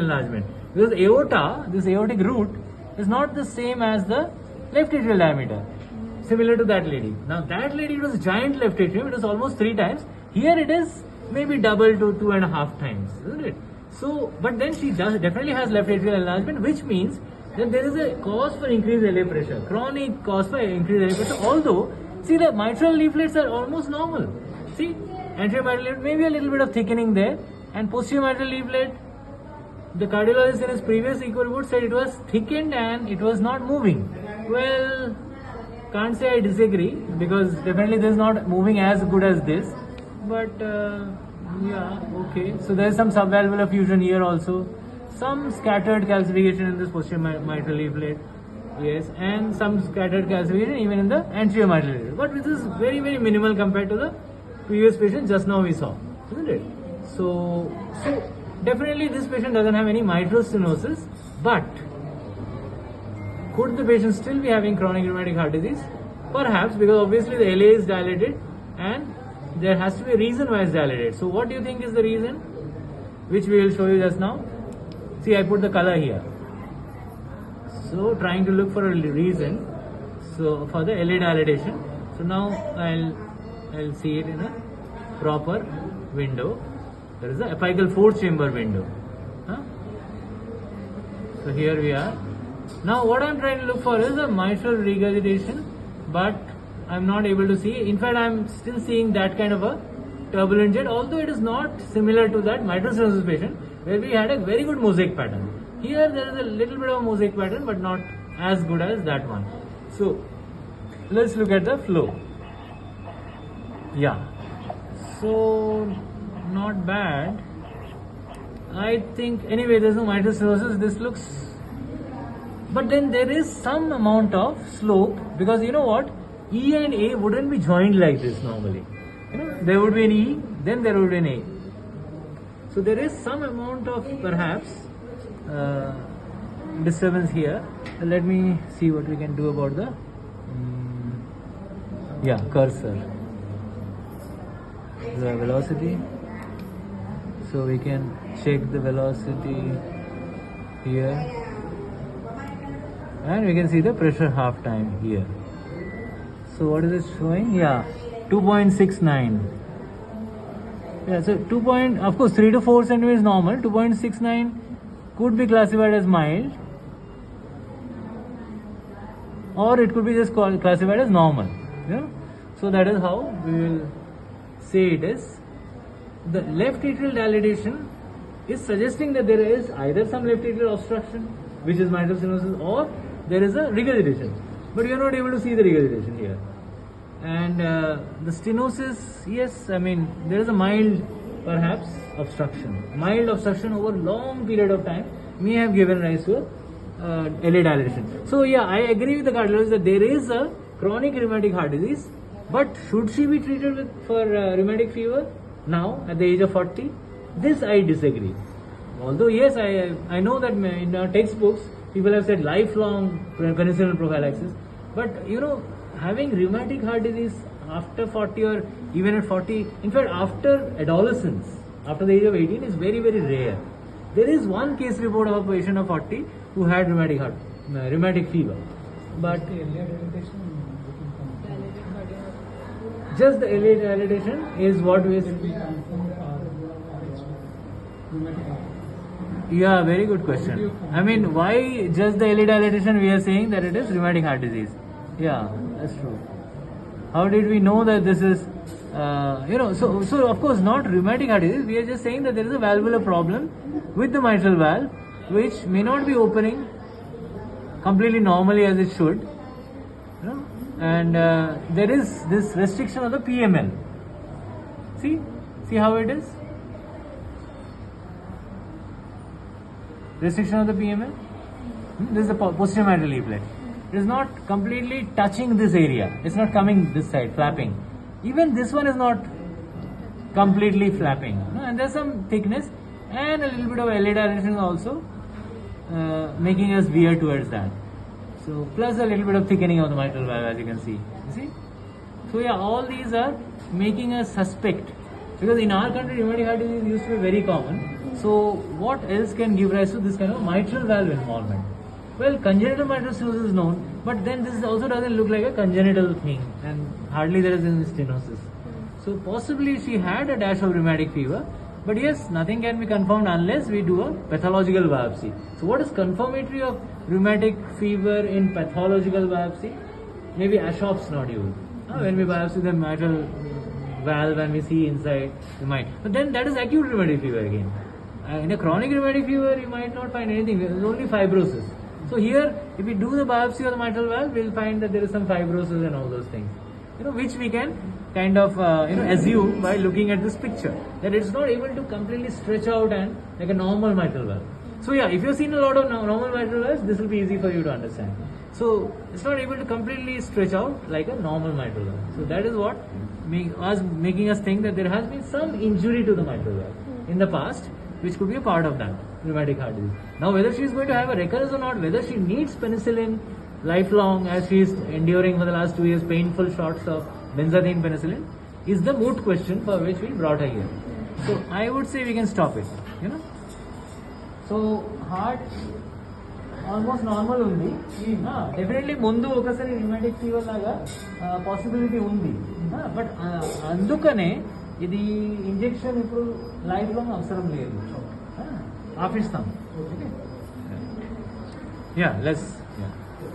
enlargement, because aorta, this aortic root, is not the same as the left atrial diameter, similar to that lady. Now that lady, it was giant left atrium, it was almost 3 times. Here it is maybe double to 2.5 times, isn't it? So, but then she definitely has left atrial enlargement, which means that there is a cause for increased LA pressure, chronic cause for increased LA pressure. Although, see, the mitral leaflets are almost normal. See, anterior mitral leaflet, maybe a little bit of thickening there, and posterior mitral leaflet, the cardiologist in his previous echo report said it was thickened and it was not moving. Well, can't say I disagree, because definitely this is not moving as good as this, but yeah, okay. So there is some subvalvular fusion here also, some scattered calcification in this posterior mitral leaflet, yes, and some scattered calcification even in the anterior mitral leaflet, but this is very, very minimal compared to the previous patient just now we saw, isn't it? So definitely this patient doesn't have any mitral stenosis, but could the patient still be having chronic rheumatic heart disease? Perhaps, because obviously the LA is dilated and there has to be a reason why it's dilated. So what do you think is the reason? Which we will show you just now. See, I put the color here. So trying to look for a reason. So for the LA dilatation. So now I'll see it in a proper window. There is the apical 4th chamber window. So here we are. Now what I'm trying to look for is a mitral regurgitation, but I'm not able to see. In fact, I'm still seeing that kind of a turbulent jet, although it is not similar to that mitral stenosis patient where we had a very good mosaic pattern. Here there is a little bit of a mosaic pattern, but not as good as that one. So let's look at the flow. Yeah, so not bad. I think anyway there's no mitral stenosis. This looks, but then there is some amount of slope, because you know what, E and A wouldn't be joined like this normally. You know, there would be an E, then there would be an A. So there is some amount of perhaps disturbance here. Let me see what we can do about the cursor. The velocity. So we can check the velocity here. And we can see the pressure half time here. So what is it showing? Yeah, 2.69. Yeah, so of course 3 to 4 centimeters is normal. 2.69 could be classified as mild, or it could be just classified as normal. Yeah? So that is how we will say it is. The left atrial dilatation is suggesting that there is either some left atrial obstruction, which is mitral stenosis, or there is a regurgitation. But you are not able to see the regurgitation here. And the stenosis, yes, I mean there is a mild perhaps obstruction. Mild obstruction over long period of time may have given rise to a LA dilatation. So yeah, I agree with the cardiologist that there is a chronic rheumatic heart disease, but should she be treated for rheumatic fever now at the age of 40? This I disagree. Although yes, I know that in our textbooks people have said lifelong penicillin prophylaxis, but you know, having rheumatic heart disease after 40 or even at 40, in fact after adolescence, after the age of 18, is very, very rare. There is one case report of a patient of 40 who had rheumatic fever, but just the LA dilatation is what we yeah, very good question. I mean, why just the LA dilatation we are saying that it is rheumatic heart disease? Yeah, that's true. How did we know that this is, so of course not rheumatic heart disease, we are just saying that there is a valvular problem with the mitral valve which may not be opening completely normally as it should, you know, and there is this restriction of the PML. See how it is? Restriction of the PML. This is the posterior mitral leaflet. It is not completely touching this area. It's not coming this side, flapping. Even this one is not completely flapping. And there's some thickness and a little bit of LA dilation also making us veer towards that. So plus a little bit of thickening of the mitral valve, as you can see. You see? So yeah, all these are making us suspect Because in our country, rheumatic heart disease used to be very common. So what else can give rise to this kind of mitral valve involvement? Well, congenital mitral stenosis is known, but then this also doesn't look like a congenital thing, and hardly there is any stenosis. So possibly she had a dash of rheumatic fever, but yes, nothing can be confirmed unless we do a pathological biopsy. So what is confirmatory of rheumatic fever in pathological biopsy? Maybe Ashop's nodule. When we biopsy the mitral valve and we see inside, we might. But then that is acute rheumatic fever again. In a chronic rheumatic fever, you might not find anything. There is only fibrosis. So here, if we do the biopsy of the mitral valve, we'll find that there is some fibrosis and all those things, which we can kind of assume by looking at this picture, that it's not able to completely stretch out and like a normal mitral valve. So yeah, if you've seen a lot of normal mitral valves, this will be easy for you to understand. So it's not able to completely stretch out like a normal mitral valve. So that is what making us think that there has been some injury to the mitral valve in the past, which could be a part of that rheumatic heart disease. Now, whether she is going to have a recurrence or not, whether she needs penicillin lifelong as she is enduring for the last 2 years painful shots of benzathine penicillin, is the moot question for which we brought her here. So I would say we can stop it. So heart almost normal undi. Definitely mundu okasari rheumatic fever laga possibility undi. But andukane ఇది injection ఇప్పుడు life long అవసరం లేదు, ఆపిస్తాం. Okay, yeah let's